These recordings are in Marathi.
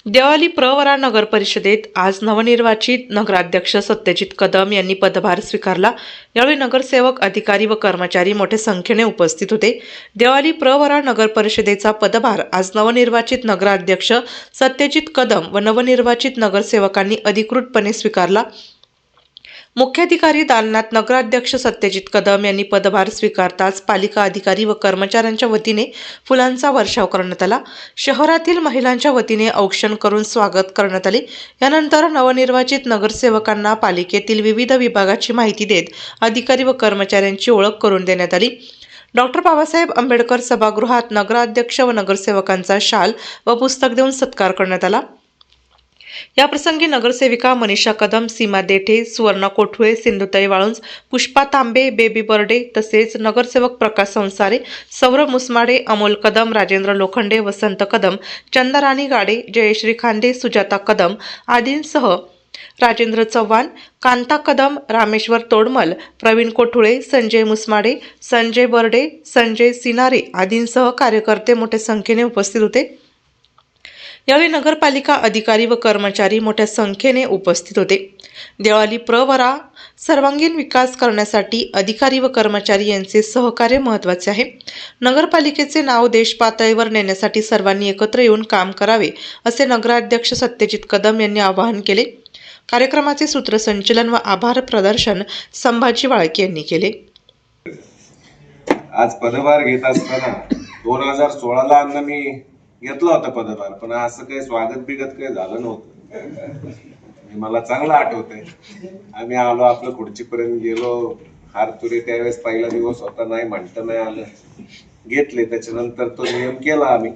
देवाली प्रवरा नगर परिषदेत आज नवनिर्वाचित नगराध्यक्ष सत्यजित कदम यांनी पदभार स्वीकारला। यावेळी नगरसेवक, अधिकारी व कर्मचारी मोठ्या संख्येने उपस्थित होते। देवाली प्रवरा नगर परिषदेचा पदभार आज नवनिर्वाचित नगराध्यक्ष सत्यजित कदम व नवनिर्वाचित नगरसेवकांनी अधिकृतपणे स्वीकारला। मुख्याधिकारी दालनात नगराध्यक्ष सत्यजित कदम यांनी पदभार स्वीकारताच पालिका अधिकारी व कर्मचाऱ्यांच्या वतीने फुलांचा वर्षाव करण्यात आला। शहरातील महिलांच्या वतीने औक्षण करून स्वागत करण्यात आले। यानंतर नवनिर्वाचित नगरसेवकांना पालिकेतील विविध विभागाची माहिती देत अधिकारी व कर्मचाऱ्यांची ओळख करून देण्यात आली। डॉक्टर बाबासाहेब आंबेडकर सभागृहात नगराध्यक्ष व नगरसेवकांचा शाल व पुस्तक देऊन सत्कार करण्यात आला। याप्रसंगी नगरसेविका मनीषा कदम, सीमा देठे, सुवर्णा कोठुळे, सिंधुताई वाळुंज, पुष्पा तांबे, बेबी बर्डे तसेच नगरसेवक प्रकाश संसारे, सौरभ मुसमाडे, अमोल कदम, राजेंद्र लोखंडे, वसंत कदम, चंदाराणी गाडे, जयश्री खांदे, सुजाता कदम आदींसह राजेंद्र चव्हाण, कांता कदम, रामेश्वर तोडमल, प्रवीण कोठुळे, संजय मुसमाडे, संजय बर्डे, संजय सिनारे आदींसह कार्यकर्ते मोठ्या संख्येने उपस्थित होते। यावेळी नगरपालिका अधिकारी व कर्मचारी मोठ्या संख्येने उपस्थित होते। देवाली प्रवरा सर्वांगीण विकास करण्यासाठी अधिकारी व कर्मचारी यांचे सहकार्य महत्त्वाचे आहे। नगरपालिकेचे नाव देश पातळीवर नेण्यासाठी सर्वांनी एकत्र येऊन काम करावे, असे नगराध्यक्ष सत्यजित कदम यांनी आवाहन केले। कार्यक्रमाचे सूत्रसंचालन व आभार प्रदर्शन संभाजी वाळके यांनी केले। आज पदभार घेत असताना 2016ला मी घेतला होता पदभार, पण असं काही स्वागत बिगत काही झालं नव्हतं। मला चांगलं आठवतंय, आम्ही आलो, आपलं खुर्चीपर्यंत गेलो, हार तुरे त्यावेळेस पहिला दिवस होता, नाही म्हणता नाही आलं, घेतले। त्याच्यानंतर तो नियम केला आम्ही।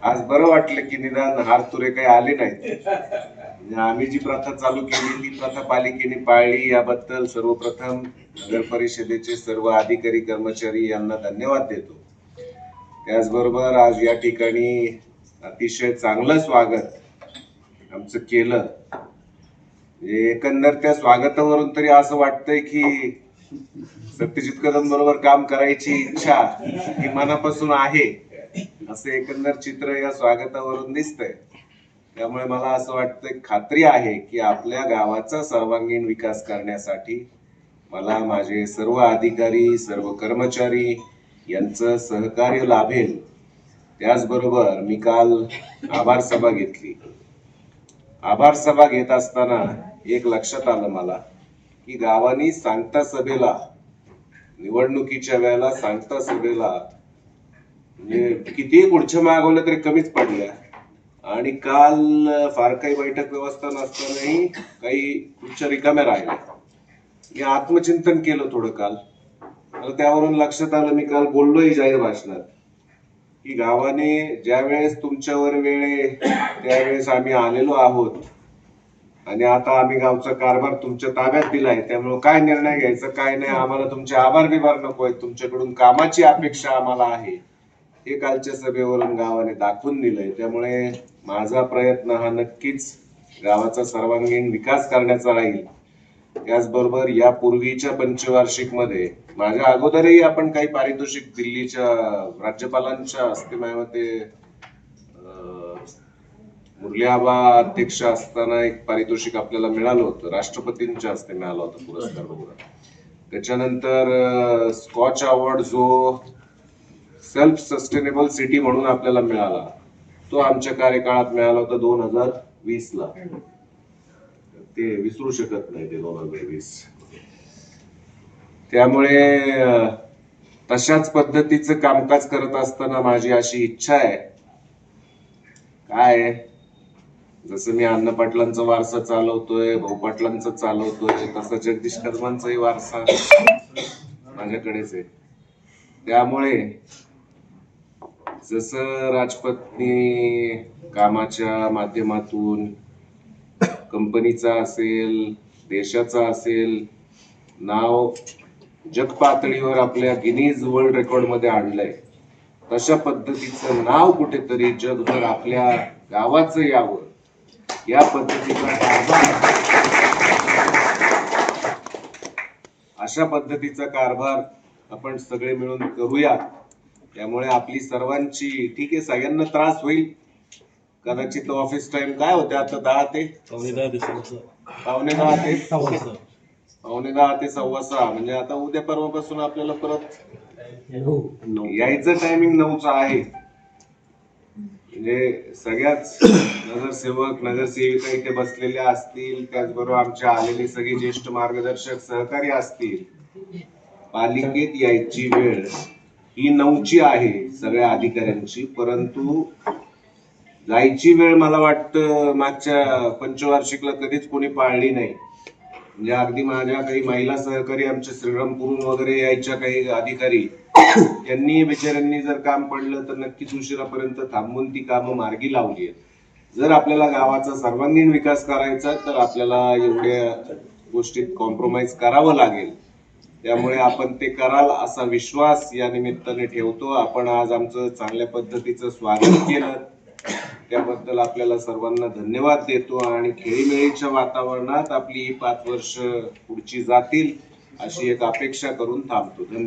आज बरं वाटलं की निदान हार तुरे काही आले नाहीत। आम्ही जी प्रथा चालू केली ती प्रथा पालिकेने पाळली, याबद्दल सर्वप्रथम नगर परिषदेचे सर्व अधिकारी कर्मचारी यांना धन्यवाद देतो। त्याचबरोबर आज या ठिकाणी अतिशय चांगलं स्वागत आमचं केलं। एकंदर त्या स्वागतावरून तरी असं वाटतंय की सत्यजित कदम बरोबर काम करायची इच्छा ही मनापासून आहे, असं एकंदर चित्र या स्वागतावरून दिसतंय। त्यामुळे मला असं वाटतंय, खात्री आहे की आपल्या गावाचा सर्वांगीण विकास करण्यासाठी मला माझे सर्व अधिकारी, सर्व कर्मचारी यांचं सहकार्य लाभेल। त्याचबरोबर मी काल आभार सभा घेतली। आभार सभा घेत असताना एक लक्षात आलं मला की गावानी सांगता सभेला, निवडणुकीच्या वेळेला सांगता सभेला म्हणजे कितीही खुर्च्या मागवल्या तरी कमीच पडल्या, आणि काल फार काही बैठक व्यवस्था नसतानाही काही खुर्च्या रिकाम्या राहिल्या। मी आत्मचिंतन केलं थोडं काल, मला त्यावरून लक्षात आलं, मी काल बोललोही जाहीर भाषणात की गावाने ज्या वेळेस तुमच्यावर वेळ त्यावेळेस आम्ही आलेलो आहोत, आणि आता आम्ही गावचा कारभार तुमच्या ताब्यात दिलाय। त्यामुळे काय निर्णय घ्यायचा काय नाही, आम्हाला तुमचे आभार बिभार नकोय, तुमच्याकडून कामाची अपेक्षा आम्हाला आहे, हे कालच्या सभेवरून गावाने दाखवून दिलंय। त्यामुळे माझा प्रयत्न हा नक्कीच गावाचा सर्वांगीण विकास करण्याचा राहील। त्याचबरोबर यापूर्वीच्या पंचवार्षिक मध्ये माझ्या अगोदरही आपण काही पारितोषिक दिल्लीच्या राज्यपालांच्या हस्ते मुरलीआबा अध्यक्ष असताना एक पारितोषिक आपल्याला मिळालं होतं, राष्ट्रपतींच्या हस्ते मिळाला होता पुरस्कार बरोबर। त्याच्यानंतर स्कॉच अवॉर्ड जो सेल्फ सस्टेनेबल सिटी म्हणून आपल्याला मिळाला, तो आमच्या कार्यकाळात मिळाला होता 2020ला। ते विसरू शकत नाही ते 2020। त्यामुळे तशाच पद्धतीचं कामकाज करत असताना माझी अशी इच्छा आहे, काय जसं मी अण्णा पाटलांचा वारसा चालवतोय, भाऊ पाटलांचा चालवतोय, तसा जगदीश कदमांचाही वारसा माझ्याकडेच आहे। त्यामुळे जसं राजपत्नी कामाच्या माध्यमातून कंपनीचा असेल, देशाचा असेल, नाव जग पातळीवर आपल्या गिनीज वर्ल्ड रेकॉर्ड मध्ये आणलंय, तशा पद्धतीचं नाव कुठेतरी जगभर आपल्या गावाचं यावं, या पद्धतीचा कारभार, अशा पद्धतीचा कारभार आपण सगळे मिळून करूया। त्यामुळे आपली सर्वांची, ठीक आहे सगळ्यांना त्रास होईल, कदाचित ऑफिस टाइम काय होते आता 10 ते पावणे 10 दिवसांचं पावणे 10 ते सव्वा सहा. पावणे 10 ते 6:15 म्हणजे आता उद्या परवापासून आपल्याला परत हो. यायचं टायमिंग 9चा आहे. म्हणजे सगळ्याच नगरसेवक नगरसेविका इथे बसलेल्या असतील, त्याचबरोबर आमच्या आलेले सगळे ज्येष्ठ मार्गदर्शक सहकारी असतील. पालिकेत यायची वेळ ही 9ची आहे सगळ्या अधिकाऱ्यांची, परंतु जायची वेळ मला वाटतं मागच्या पंचवार्षिकला कधीच कोणी पाळली नाही. म्हणजे अगदी माझ्या काही महिला सहकारी आमच्या श्रीरामपूरून वगैरे यायच्या काही अधिकारी, त्यांनी बिचाऱ्यांनी जर काम पडलं तर नक्कीच उशिरापर्यंत थांबून ती कामं मार्गी लावली आहेत. जर आपल्याला गावाचा सर्वांगीण विकास करायचा तर आपल्याला एवढ्या गोष्टीत कॉम्प्रोमाइज करावं लागेल. त्यामुळे आपण ते कराल असा विश्वास या निमित्ताने ठेवतो. आपण आज आमचं चांगल्या पद्धतीचं स्वागत केलं, त्याबद्दल आपल्याला सर्वांना धन्यवाद देतो आणि खेळीमेळीच्या वातावरणात आपली ही 5 वर्ष पुढची जातील अशी एक अपेक्षा करून थांबतो. धन्यवाद.